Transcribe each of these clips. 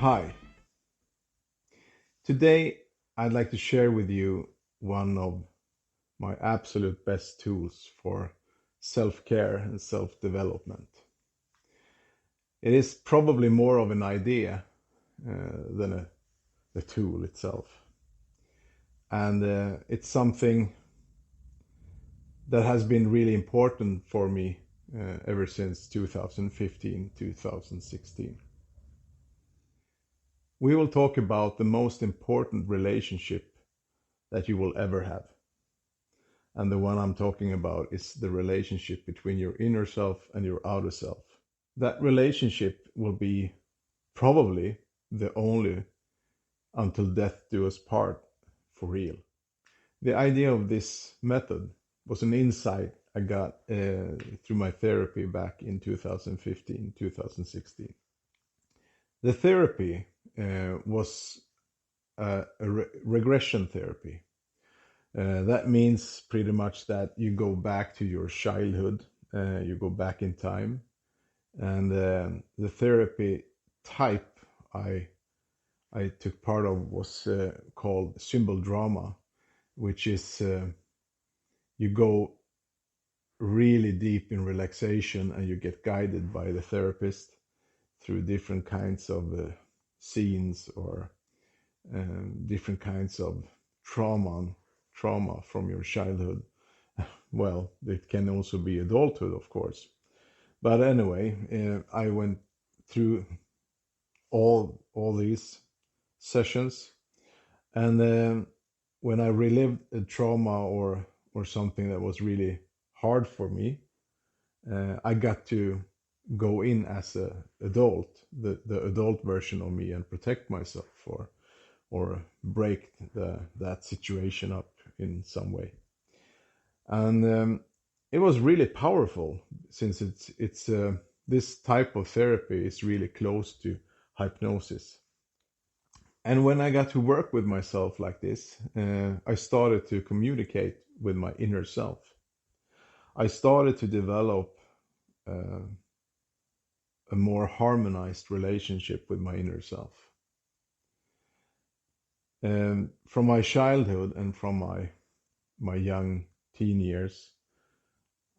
Hi, today I'd like to share with you one of my absolute best tools for self care and self development. It is probably more of an idea than a tool itself. And it's something that has been really important for me ever since 2015, 2016. We will talk about the most important relationship that you will ever have. And the one I'm talking about is the relationship between your inner self and your outer self. That relationship will be probably the only until death do us part for real. The idea of this method was an insight I got through my therapy back in 2015, 2016. The therapy was a regression therapy. That means pretty much that you go back to your childhood, you go back in time, and the therapy type I took part of was called symbol drama, which is you go really deep in relaxation and you get guided by the therapist through different kinds of scenes or different kinds of trauma trauma from your childhood. Well, it can also be adulthood, of course. But anyway, I went through all these sessions, and when I relived a trauma or something that was really hard for me, I got to go in as a adult, the adult version of me, and protect myself or break that situation up in some way. And it was really powerful since it's this type of therapy is really close to hypnosis. And when I got to work with myself like this, I started to communicate with my inner self. I started to develop uh, a more harmonized relationship with my inner self. From my childhood and from my young teen years,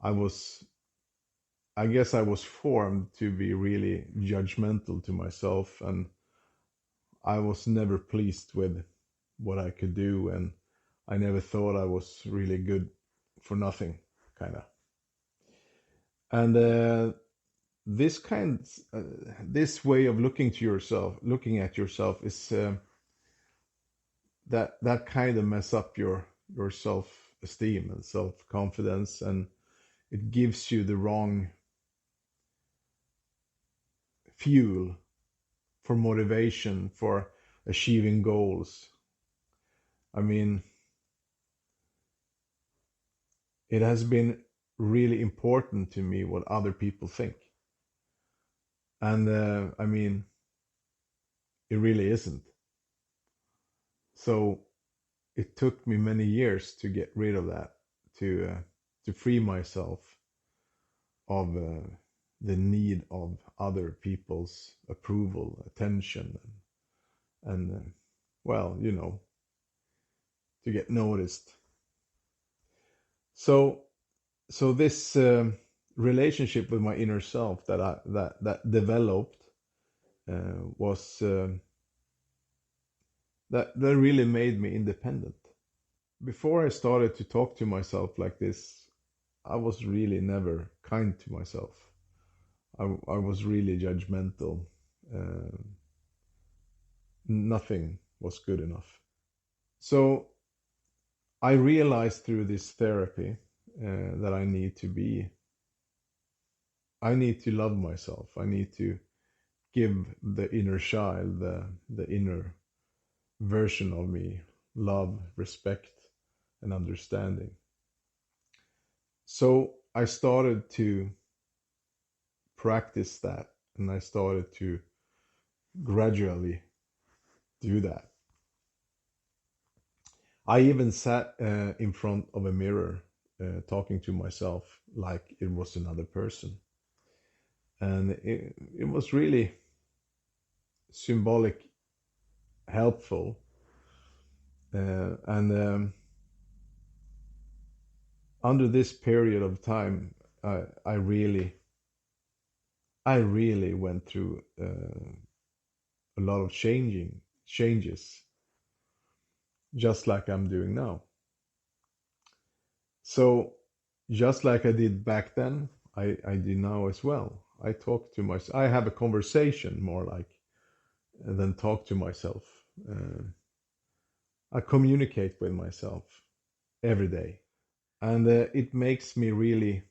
I was I guess I was formed to be really judgmental to myself, and I was never pleased with what I could do, and I never thought I was really good for nothing, kind of. And this way of looking at yourself, is that kind of mess up your self-esteem and self-confidence, and it gives you the wrong fuel for motivation for achieving goals. I mean, it has been really important to me what other people think. And I mean, it really isn't. So it took me many years to get rid of that, to free myself of the need of other people's approval, attention, and well, to get noticed. So so this relationship with my inner self that developed was that really made me independent. Before I started to talk to myself like this, I was really never kind to myself. I was really judgmental. Uh, Nothing was good enough. So I realized through this therapy that I need to love myself. I need to give the inner child, the inner version of me, love, respect, and understanding. So I started to practice that, and I started to gradually do that. I even sat in front of a mirror talking to myself like it was another person. And it was really symbolic helpful. And under this period of time, I really, I really went through a lot of changes, just like I'm doing now. So, just like I did back then, I do now as well. I talk to myself. I have a conversation more like than talk to myself. I communicate with myself every day, and it makes me really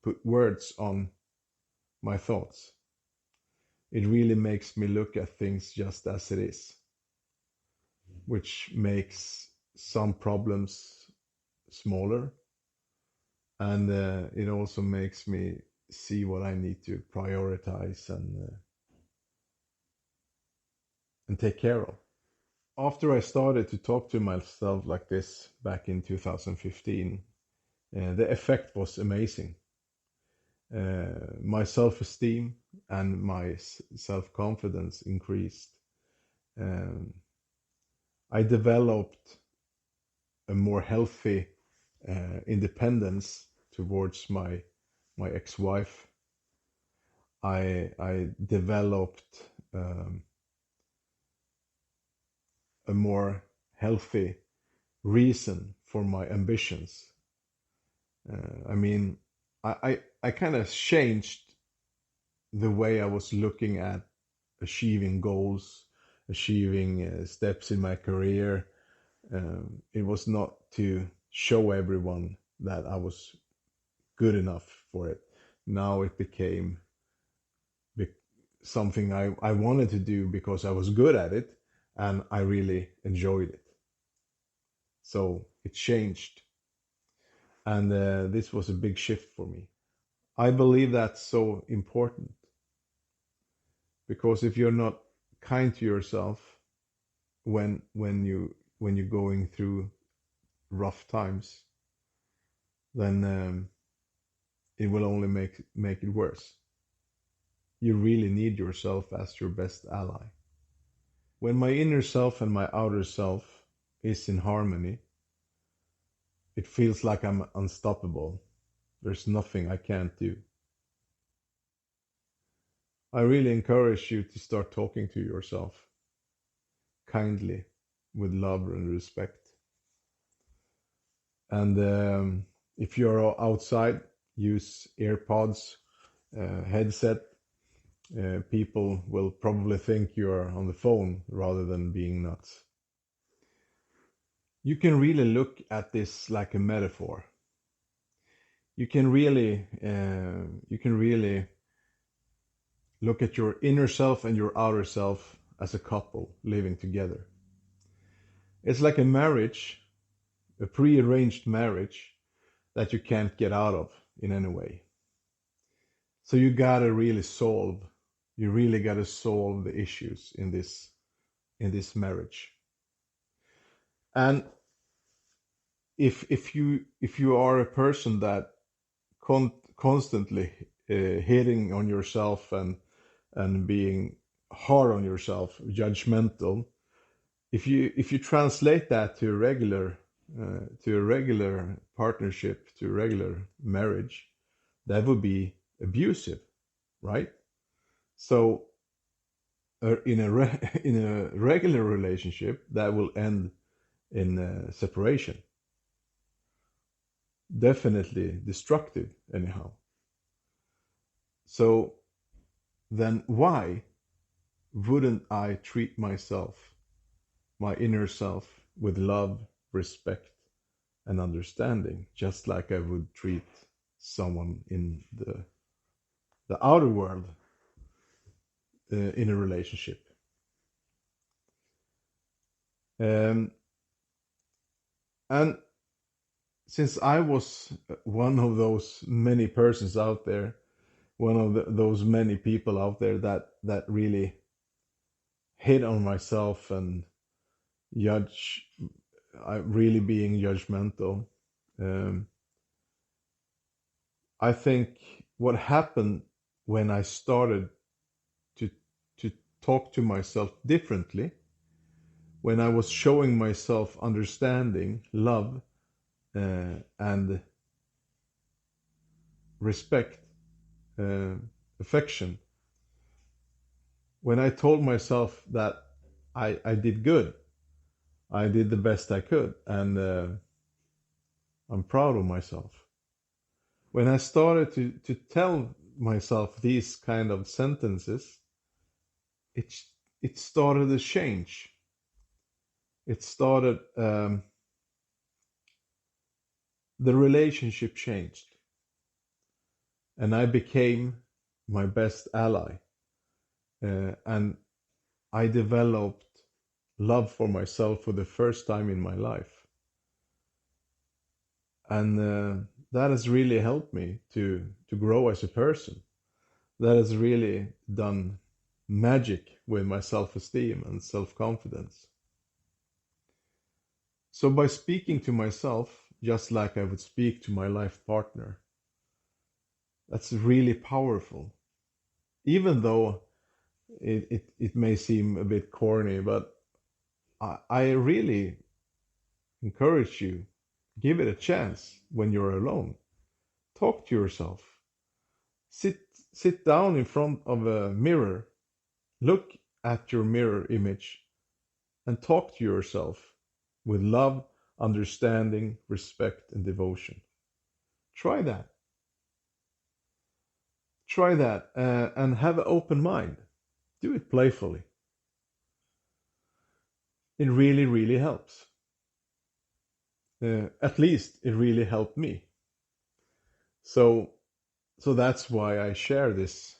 put words on my thoughts. It really makes me look at things just as it is, which makes some problems smaller, and it also makes me see what I need to prioritize and take care of. After I started to talk to myself like this back in 2015, the effect was amazing. My self-esteem and my self-confidence increased. Um, I developed a more healthy independence towards my ex-wife. I developed a more healthy reason for my ambitions. I mean, I kind of changed the way I was looking at achieving goals, achieving steps in my career. It was not to show everyone that I was good enough for it. Now it became something I wanted to do because I was good at it and I really enjoyed it. So it changed. And this was a big shift for me. I believe that's so important because if you're not kind to yourself when you're going through rough times, then it will only make it worse. You really need yourself as your best ally. When my inner self and my outer self is in harmony, it feels like I'm unstoppable. There's nothing I can't do. I really encourage you to start talking to yourself kindly, with love and respect. And if you're outside, use AirPods, headset. People will probably think you're on the phone rather than being nuts. You can really look at this like a metaphor. You can really look at your inner self and your outer self as a couple living together. It's like a marriage, a pre-arranged marriage that you can't get out of in any way. So you really gotta solve the issues in this marriage. And if you are a person that constantly hitting on yourself and being hard on yourself, judgmental, if you translate that to a regular partnership, to a regular marriage, that would be abusive, right? So in a regular relationship, that will end in separation. Definitely destructive, anyhow. So then why wouldn't I treat myself, my inner self, with love, respect, and understanding, just like I would treat someone in the outer world in a relationship? Um, and since I was one of those many persons out there, one of those many people out there that really hit on myself and judge, I really being judgmental. Um, I think what happened when I started to to talk to myself differently, when I was showing myself understanding, love, and respect, uh, affection, when I told myself that I did good, I did the best I could, and I'm proud of myself. When I started to tell myself these kind of sentences, it, it started a change. It started, the relationship changed, and I became my best ally. And I developed love for myself for the first time in my life. And that has really helped me to grow as a person. That has really done magic with my self-esteem and self-confidence. So by speaking to myself just like I would speak to my life partner, that's really powerful. Even though it may seem a bit corny, but I really encourage you, give it a chance when you're alone. Talk to yourself. Sit sit down in front of a mirror. Look at your mirror image and talk to yourself with love, understanding, respect, and devotion. Try that. Try that and have an open mind. Do it playfully. It really, really helps. At least it really helped me. So, so that's why I share this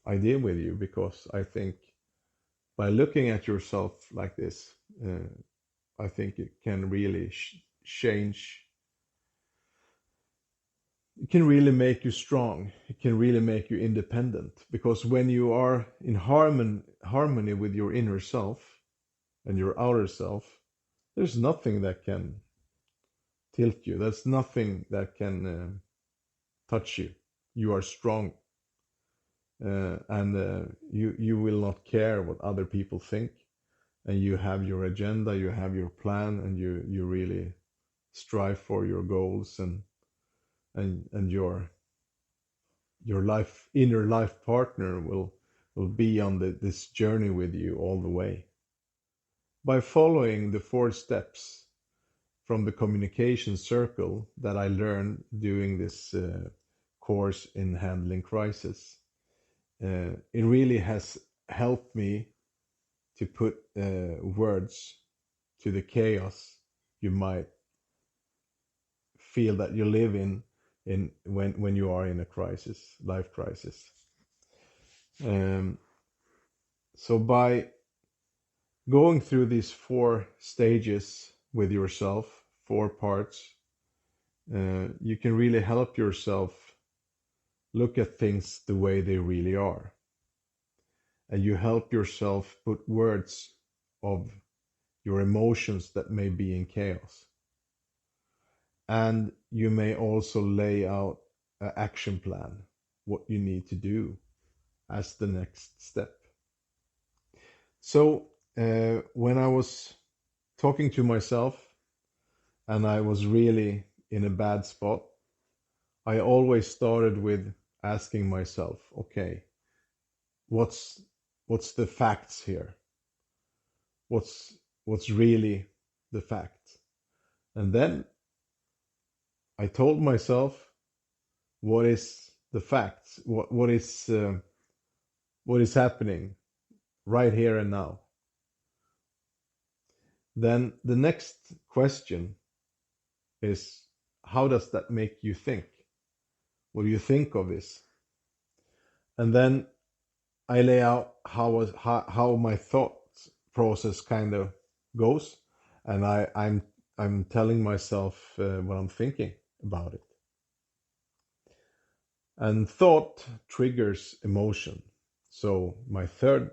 idea with you, because I think by looking at yourself like this, I think it can really change. It can really make you strong. It can really make you independent. Because when you are in harmony with your inner self and your outer self, there's nothing that can tilt you. There's nothing that can touch you. You are strong, and you will not care what other people think. And you have your agenda, you have your plan, and you really strive for your goals, and your life inner life partner will be on this journey with you all the way. By following the 4 steps from the communication circle that I learned doing this course in handling crisis, it really has helped me to put words to the chaos you might feel that you live in when you are in a crisis, life crisis. Um, so by going through these 4 stages with yourself, 4 parts, you can really help yourself look at things the way they really are. And you help yourself put words of your emotions that may be in chaos. And you may also lay out an action plan, what you need to do as the next step. So when I was talking to myself and I was really in a bad spot, I always started with asking myself, okay, what's what's the facts here? What's really the fact? And then I told myself, what is the facts? What is happening right here and now? Then the next question is, how does that make you think? What do you think of this? And then I lay out how my thought process kind of goes, and I'm telling myself what I'm thinking about it. And thought triggers emotion. So my third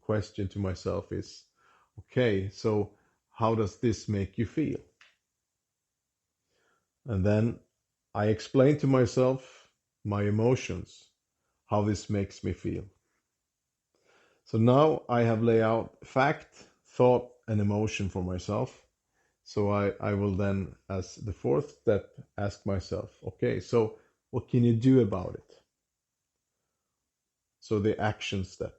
question to myself is, okay, so how does this make you feel? And then I explain to myself my emotions, how this makes me feel. So now I have laid out fact, thought, and emotion for myself. So I will then, as the fourth step, ask myself, okay, so what can you do about it? So the action step.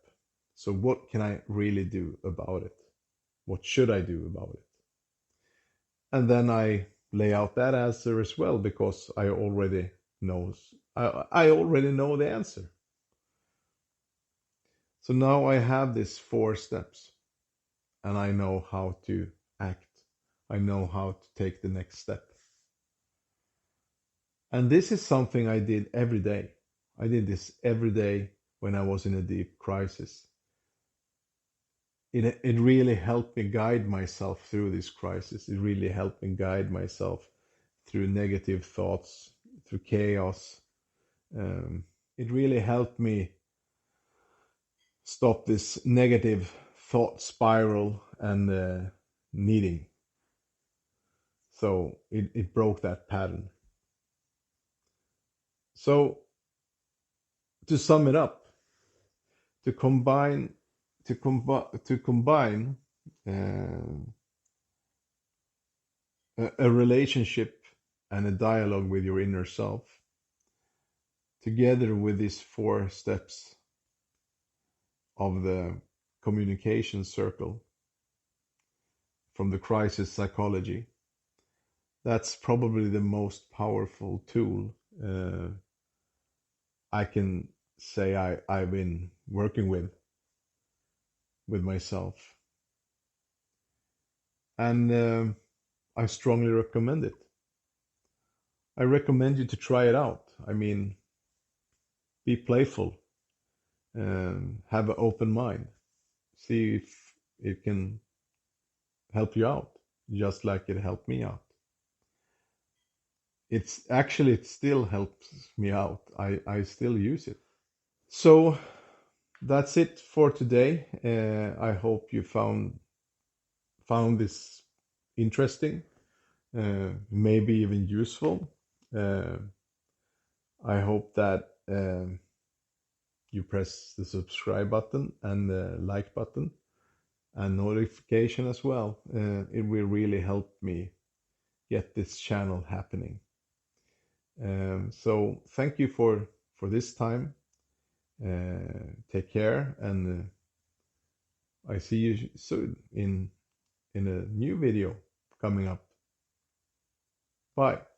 So what can I really do about it? What should I do about it? And then I lay out that answer as well because I already know the answer. So now I have these four steps and I know how to act. I know how to take the next step. And this is something I did every day. I did this every day when I was in a deep crisis. It really helped me guide myself through this crisis. It really helped me guide myself through negative thoughts, through chaos. Um, it really helped me stop this negative thought spiral and needing. So it broke that pattern. So to sum it up, to combine to combine uh, a relationship and a dialogue with your inner self together with these four steps of the communication circle from the crisis psychology, that's probably the most powerful tool I can say I've been working with myself. And I strongly recommend it. I recommend you to try it out. I mean, be playful, have an open mind, see if it can help you out, just like it helped me out. It still helps me out. I still use it. So that's it for today. I hope you found this interesting, maybe even useful. Uh, I hope that you press the subscribe button and the like button and notification as well. It will really help me get this channel happening. So thank you for this time. Take care, and I see you soon in a new video coming up. Bye.